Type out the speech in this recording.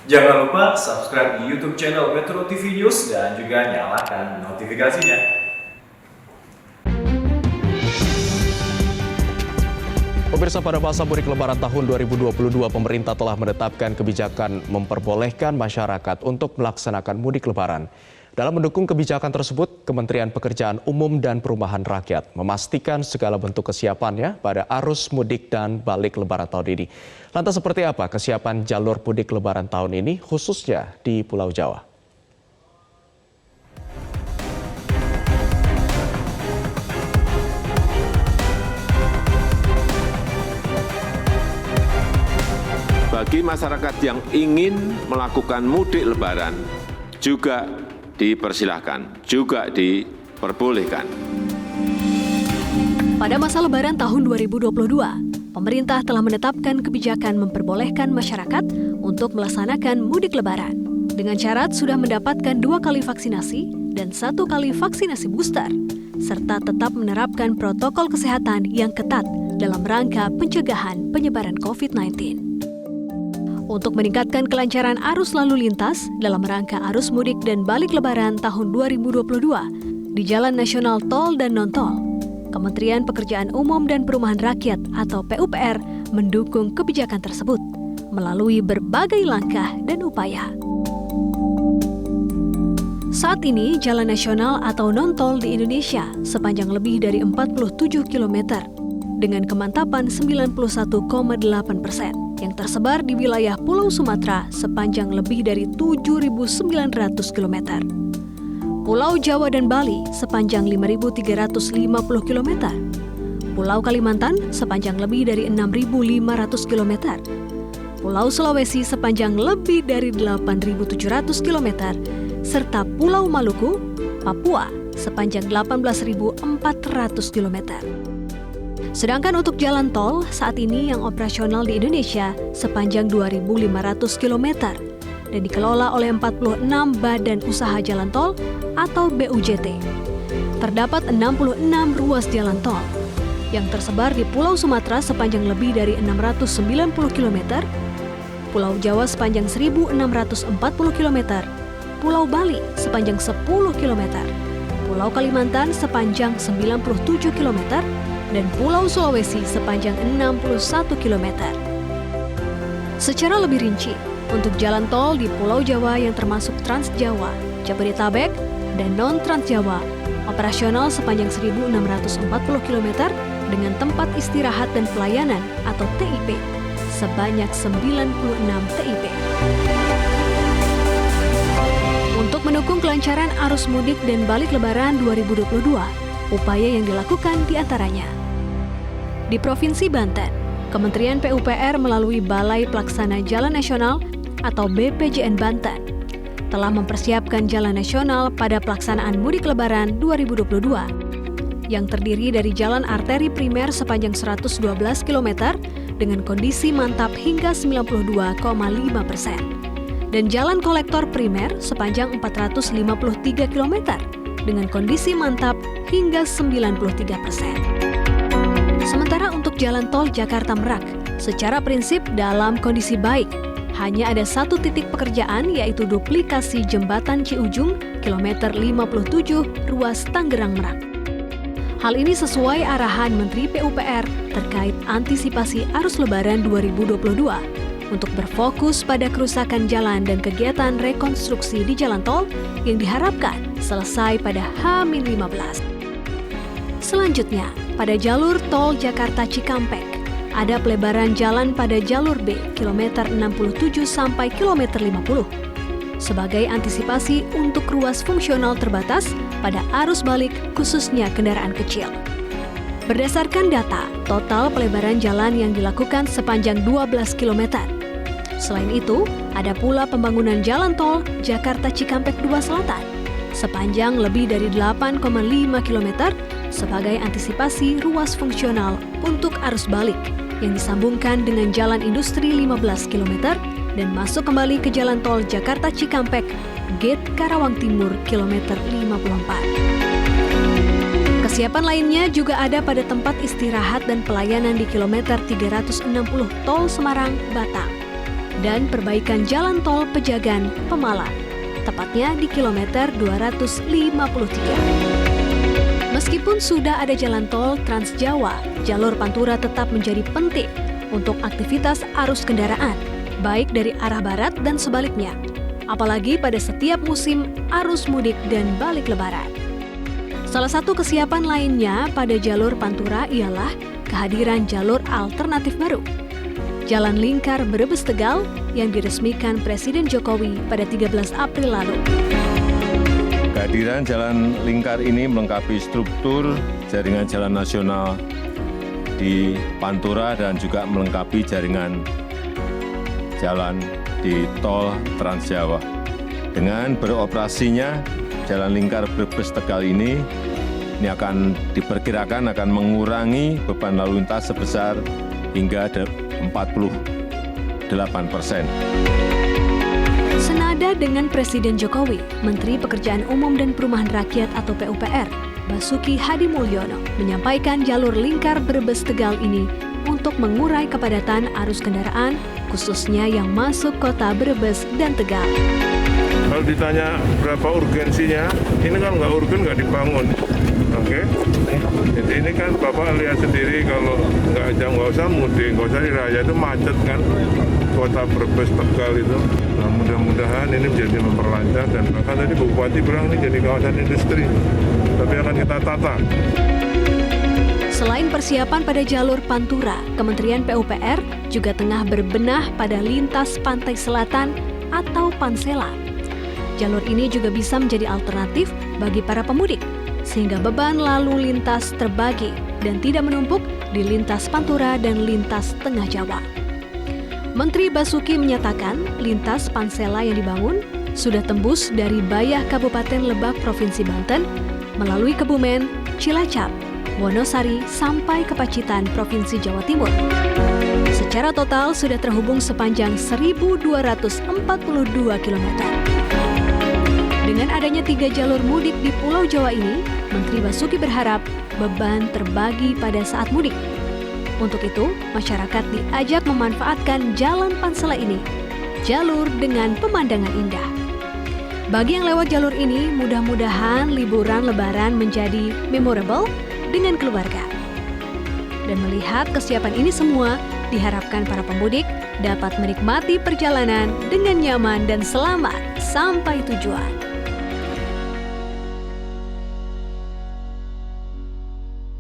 Jangan lupa subscribe di YouTube channel Metro TV News dan juga nyalakan notifikasinya. Pemirsa, pada masa mudik Lebaran tahun 2022, pemerintah telah menetapkan kebijakan memperbolehkan masyarakat untuk melaksanakan mudik Lebaran. Dalam mendukung kebijakan tersebut, Kementerian Pekerjaan Umum dan Perumahan Rakyat memastikan segala bentuk kesiapannya pada arus mudik dan balik Lebaran tahun ini. Lantas seperti apa kesiapan jalur mudik Lebaran tahun ini, khususnya di Pulau Jawa? Bagi masyarakat yang ingin melakukan mudik Lebaran juga dipersilahkan, juga diperbolehkan. Pada masa Lebaran tahun 2022, pemerintah telah menetapkan kebijakan memperbolehkan masyarakat untuk melaksanakan mudik Lebaran dengan syarat sudah mendapatkan 2 kali vaksinasi dan 1 kali vaksinasi booster, serta tetap menerapkan protokol kesehatan yang ketat dalam rangka pencegahan penyebaran COVID-19. Untuk meningkatkan kelancaran arus lalu lintas dalam rangka arus mudik dan balik Lebaran tahun 2022 di Jalan Nasional Tol dan Non-Tol, Kementerian Pekerjaan Umum dan Perumahan Rakyat atau PUPR mendukung kebijakan tersebut melalui berbagai langkah dan upaya. Saat ini, Jalan Nasional atau Non-Tol di Indonesia sepanjang lebih dari 47 km dengan kemantapan 91,8% yang tersebar di wilayah Pulau Sumatera sepanjang lebih dari 7.900 km. Pulau Jawa dan Bali sepanjang 5.350 km. Pulau Kalimantan sepanjang lebih dari 6.500 km. Pulau Sulawesi sepanjang lebih dari 8.700 km. Serta Pulau Maluku, Papua sepanjang 18.400 km. Sedangkan untuk jalan tol saat ini yang operasional di Indonesia sepanjang 2.500 km dan dikelola oleh 46 Badan Usaha Jalan Tol atau BUJT. Terdapat 66 ruas jalan tol yang tersebar di Pulau Sumatera sepanjang lebih dari 690 km, Pulau Jawa sepanjang 1.640 km, Pulau Bali sepanjang 10 km, Pulau Kalimantan sepanjang 97 km, dan Pulau Sulawesi sepanjang 61 km. Secara lebih rinci, untuk jalan tol di Pulau Jawa yang termasuk Trans Jawa, Jabodetabek, dan non-Trans Jawa, operasional sepanjang 1.640 km dengan tempat istirahat dan pelayanan atau TIP, sebanyak 96 TIP. Untuk mendukung kelancaran arus mudik dan balik Lebaran 2022, upaya yang dilakukan diantaranya. Di Provinsi Banten, Kementerian PUPR melalui Balai Pelaksana Jalan Nasional atau BPJN Banten telah mempersiapkan Jalan Nasional pada pelaksanaan mudik Lebaran 2022 yang terdiri dari jalan arteri primer sepanjang 112 km dengan kondisi mantap hingga 92,5% dan jalan kolektor primer sepanjang 453 km dengan kondisi mantap hingga 93%. Sementara untuk jalan tol Jakarta Merak, secara prinsip dalam kondisi baik, hanya ada 1 titik pekerjaan yaitu duplikasi Jembatan Ciujung, kilometer 57, ruas Tangerang Merak. Hal ini sesuai arahan Menteri PUPR terkait antisipasi arus Lebaran 2022 untuk berfokus pada kerusakan jalan dan kegiatan rekonstruksi di jalan tol yang diharapkan selesai pada H-15. Selanjutnya, pada jalur tol Jakarta Cikampek, ada pelebaran jalan pada jalur B, kilometer 67 sampai kilometer 50, sebagai antisipasi untuk ruas fungsional terbatas pada arus balik khususnya kendaraan kecil. Berdasarkan data, total pelebaran jalan yang dilakukan sepanjang 12 km. Selain itu, ada pula pembangunan jalan tol Jakarta Cikampek 2 Selatan sepanjang lebih dari 8,5 km sebagai antisipasi ruas fungsional untuk arus balik yang disambungkan dengan jalan industri 15 km dan masuk kembali ke jalan tol Jakarta Cikampek, Gate Karawang Timur, kilometer 54. Kesiapan lainnya juga ada pada tempat istirahat dan pelayanan di kilometer 360 Tol Semarang, Batang. dan perbaikan jalan tol Pejagan Pemalang, tepatnya di kilometer 253. Meskipun sudah ada jalan tol Trans Jawa, jalur Pantura tetap menjadi penting untuk aktivitas arus kendaraan, baik dari arah barat dan sebaliknya, apalagi pada setiap musim arus mudik dan balik lebaran. Salah satu kesiapan lainnya pada jalur Pantura ialah kehadiran jalur alternatif baru, Jalan Lingkar Brebes-Tegal yang diresmikan Presiden Jokowi pada 13 April lalu. Kehadiran Jalan Lingkar ini melengkapi struktur jaringan jalan nasional di Pantura dan juga melengkapi jaringan jalan di tol Trans Jawa. Dengan beroperasinya Jalan Lingkar Brebes-Tegal ini akan diperkirakan akan mengurangi beban lalu lintas sebesar hingga 48%. Senada dengan Presiden Jokowi, Menteri Pekerjaan Umum dan Perumahan Rakyat atau PUPR, Basuki Hadimulyono, menyampaikan jalur Lingkar Brebes-Tegal ini untuk mengurai kepadatan arus kendaraan, khususnya yang masuk kota Brebes dan Tegal. Kalau ditanya berapa urgensinya, ini kan nggak urgen, nggak dibangun. Oke? Jadi ini kan Bapak lihat sendiri kalau nggak usah mudik, nggak usah di raya itu macet kan. Kota Brebes Tegal itu. Nah, mudah-mudahan ini menjadi memperlancar dan bahkan tadi Bupati bilang ini jadi kawasan industri. Tapi akan kita tata. Selain persiapan pada jalur Pantura, Kementerian PUPR juga tengah berbenah pada lintas pantai selatan atau Pansela. Jalur ini juga bisa menjadi alternatif bagi para pemudik, sehingga beban lalu lintas terbagi dan tidak menumpuk di lintas Pantura dan lintas Tengah Jawa. Menteri Basuki menyatakan lintas Pansela yang dibangun sudah tembus dari Bayah Kabupaten Lebak Provinsi Banten melalui Kebumen, Cilacap, Wonosari sampai ke Pacitan Provinsi Jawa Timur. Secara total sudah terhubung sepanjang 1.242 km. Dengan adanya 3 jalur mudik di Pulau Jawa ini, Menteri Basuki berharap beban terbagi pada saat mudik. Untuk itu, masyarakat diajak memanfaatkan jalan Pansela ini, jalur dengan pemandangan indah. Bagi yang lewat jalur ini, mudah-mudahan liburan Lebaran menjadi memorable dengan keluarga. Dan melihat kesiapan ini semua, diharapkan para pemudik dapat menikmati perjalanan dengan nyaman dan selamat sampai tujuan.